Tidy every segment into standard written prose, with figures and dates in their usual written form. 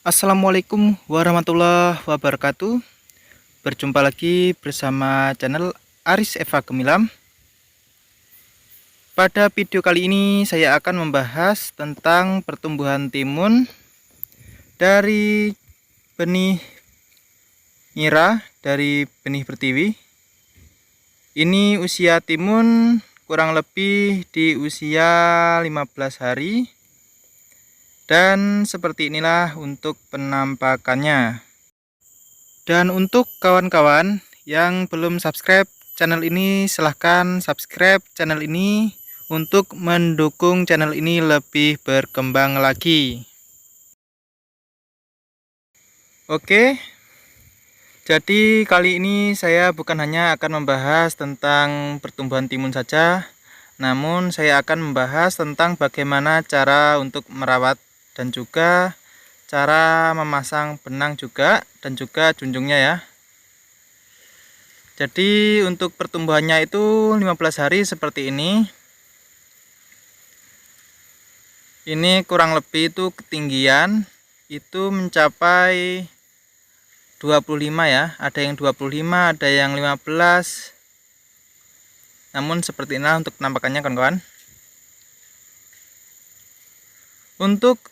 Assalamualaikum warahmatullahi wabarakatuh. Berjumpa lagi bersama channel Aris Eva Gemilang. Pada video kali ini saya akan membahas tentang pertumbuhan timun dari benih nira dari benih pertiwi. Ini usia timun kurang lebih di usia 15 hari. Dan seperti inilah untuk penampakannya. Dan untuk kawan-kawan yang belum subscribe channel ini, silahkan subscribe channel ini untuk mendukung channel ini lebih berkembang lagi. Oke, jadi kali ini saya bukan hanya akan membahas tentang pertumbuhan timun saja, namun saya akan membahas tentang bagaimana cara untuk merawat dan juga cara memasang benang juga, dan juga junjungnya ya. Jadi untuk pertumbuhannya itu 15 hari seperti ini. Ini kurang lebih itu ketinggian itu mencapai 25 ya. Ada yang 25, ada yang 15. Namun seperti inilah untuk penampakannya kawan-kawan. Untuk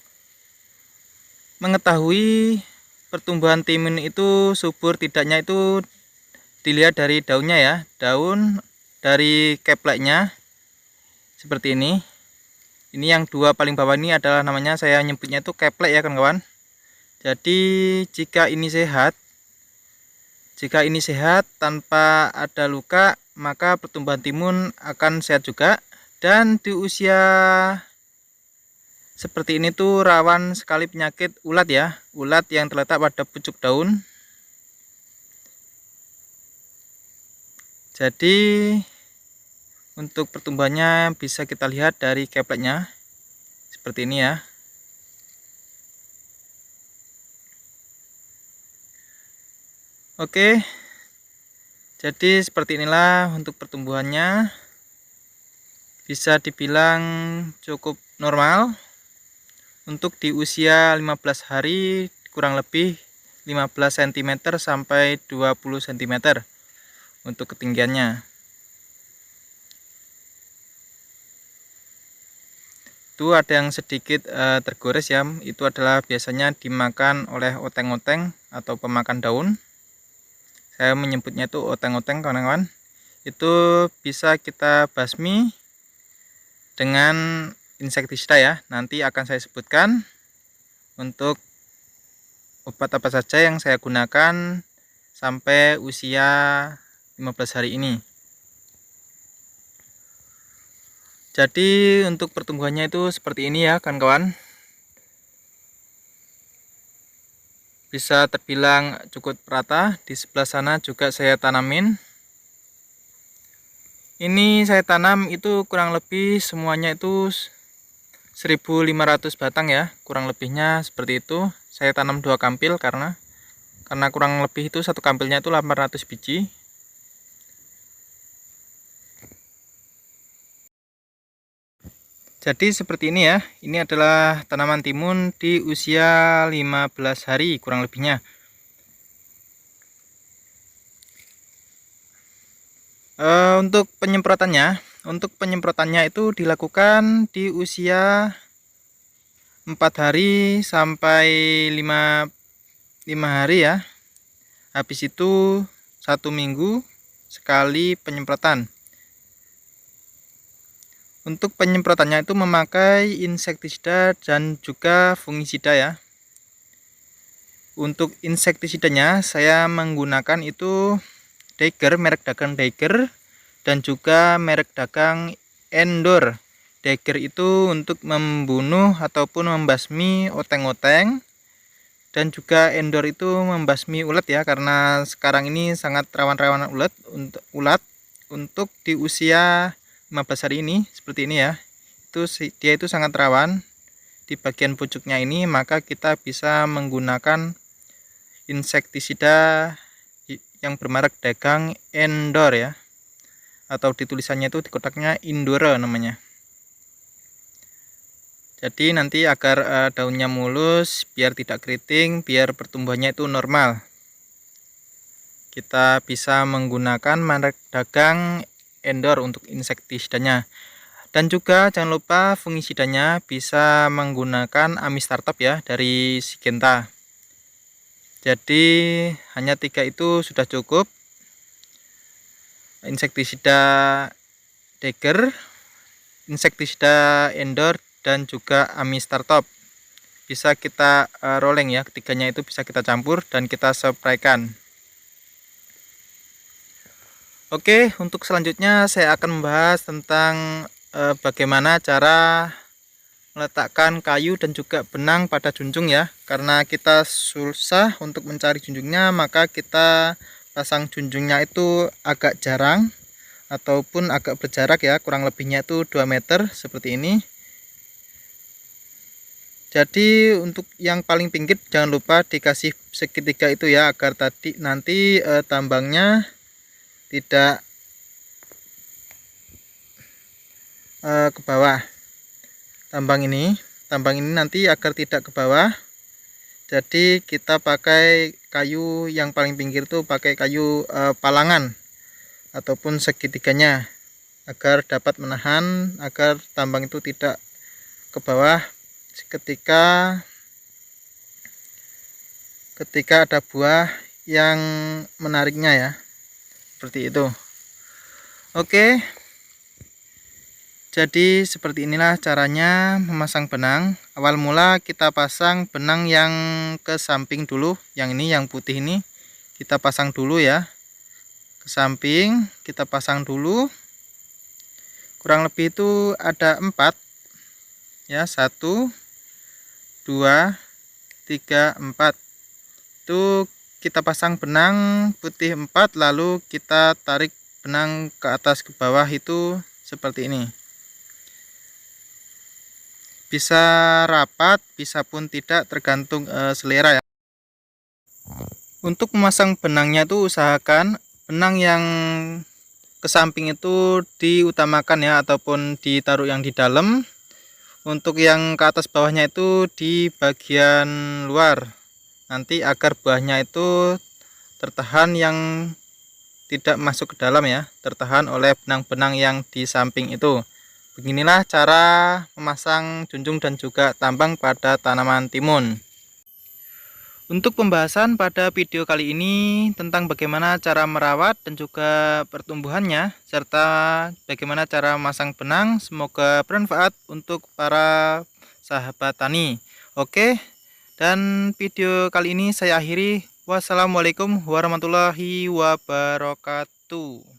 mengetahui pertumbuhan timun itu subur tidaknya itu dilihat dari daunnya ya. Daun dari kepleknya seperti ini. Ini yang dua paling bawah ini adalah namanya, saya nyebutnya itu keplek ya kawan-kawan. Jadi jika ini sehat tanpa ada luka, maka pertumbuhan timun akan sehat juga. Dan di usia seperti ini tuh rawan sekali penyakit ulat ya, ulat yang terletak pada pucuk daun. Jadi untuk pertumbuhannya bisa kita lihat dari kepleknya seperti ini ya. Oke, jadi seperti inilah untuk pertumbuhannya. Bisa dibilang cukup normal untuk di usia 15 hari, kurang lebih 15 cm sampai 20 cm untuk ketinggiannya. Itu ada yang sedikit tergores ya, itu adalah biasanya dimakan oleh oteng-oteng atau pemakan daun. Saya menyebutnya itu oteng-oteng kawan-kawan. Itu bisa kita basmi dengan insektisida ya. Nanti akan saya sebutkan untuk obat apa saja yang saya gunakan sampai usia 15 hari ini. Jadi untuk pertumbuhannya itu seperti ini ya kawan-kawan. Bisa terbilang cukup rata. Di sebelah sana juga saya tanamin. Ini saya tanam itu kurang lebih semuanya itu 1500 batang ya, kurang lebihnya seperti itu. Saya tanam 2 kampil karena kurang lebih itu satu kampilnya itu 800 biji. Jadi seperti ini ya. Ini adalah tanaman timun di usia 15 hari kurang lebihnya. Untuk penyemprotannya itu dilakukan di usia 4 hari sampai 5 hari ya. Habis itu 1 minggu sekali penyemprotan. Untuk penyemprotannya itu memakai insektisida dan juga fungisida ya. Untuk insektisidanya saya menggunakan itu Daiger, merek dagang Daiger, dan juga merek dagang Endor. Daiger itu untuk membunuh ataupun membasmi oteng-oteng, dan juga Endor itu membasmi ulat ya, karena sekarang ini sangat rawan-rawan ulat untuk di usia 15 hari ini seperti ini ya. Dia itu sangat rawan di bagian pucuknya ini, maka kita bisa menggunakan insektisida yang bermerek dagang Endor ya, atau di tulisannya itu di kotaknya Indora namanya. Jadi nanti agar daunnya mulus, biar tidak keriting, biar pertumbuhannya itu normal, kita bisa menggunakan merek dagang Endor untuk insektisidanya. Dan juga jangan lupa fungisidanya bisa menggunakan Amistartop ya dari Syngenta. Jadi hanya 3 itu sudah cukup. Insektisida Dagger, insektisida Endor, dan juga Amistartop. Bisa kita rolling ya, ketiganya itu bisa kita campur dan kita spraykan. Oke, untuk selanjutnya saya akan membahas tentang bagaimana cara meletakkan kayu dan juga benang pada junjung ya. Karena kita susah untuk mencari junjungnya, maka kita pasang junjungnya itu agak jarang ataupun agak berjarak ya, kurang lebihnya itu 2 meter seperti ini. Jadi untuk yang paling pinggir jangan lupa dikasih segitiga itu ya, agar tadi nanti tambangnya tidak ke bawah. Tambang ini nanti agar tidak ke bawah. Jadi kita pakai kayu yang paling pinggir tuh pakai kayu palangan ataupun segitiganya, agar dapat menahan agar tambang itu tidak ke bawah ketika ada buah yang menariknya ya, seperti itu. Oke, jadi seperti inilah caranya memasang benang. Awal mula kita pasang benang yang ke samping dulu, yang ini yang putih ini kita pasang dulu ya, ke samping kita pasang dulu. Kurang lebih itu ada 4 ya, 1 2 3 4. Itu kita pasang benang putih 4, lalu kita tarik benang ke atas ke bawah itu seperti ini. Bisa rapat, bisa pun tidak, tergantung selera ya. Untuk memasang benangnya itu usahakan benang yang ke samping itu diutamakan ya, ataupun ditaruh yang di dalam. Untuk yang ke atas bawahnya itu di bagian luar, nanti agar buahnya itu tertahan, yang tidak masuk ke dalam ya, tertahan oleh benang-benang yang di samping itu. Beginilah cara memasang junjung dan juga tambang pada tanaman timun. Untuk pembahasan pada video kali ini tentang bagaimana cara merawat dan juga pertumbuhannya, serta bagaimana cara memasang benang, semoga bermanfaat untuk para sahabat tani. Oke, dan video kali ini saya akhiri. Wassalamualaikum warahmatullahi wabarakatuh.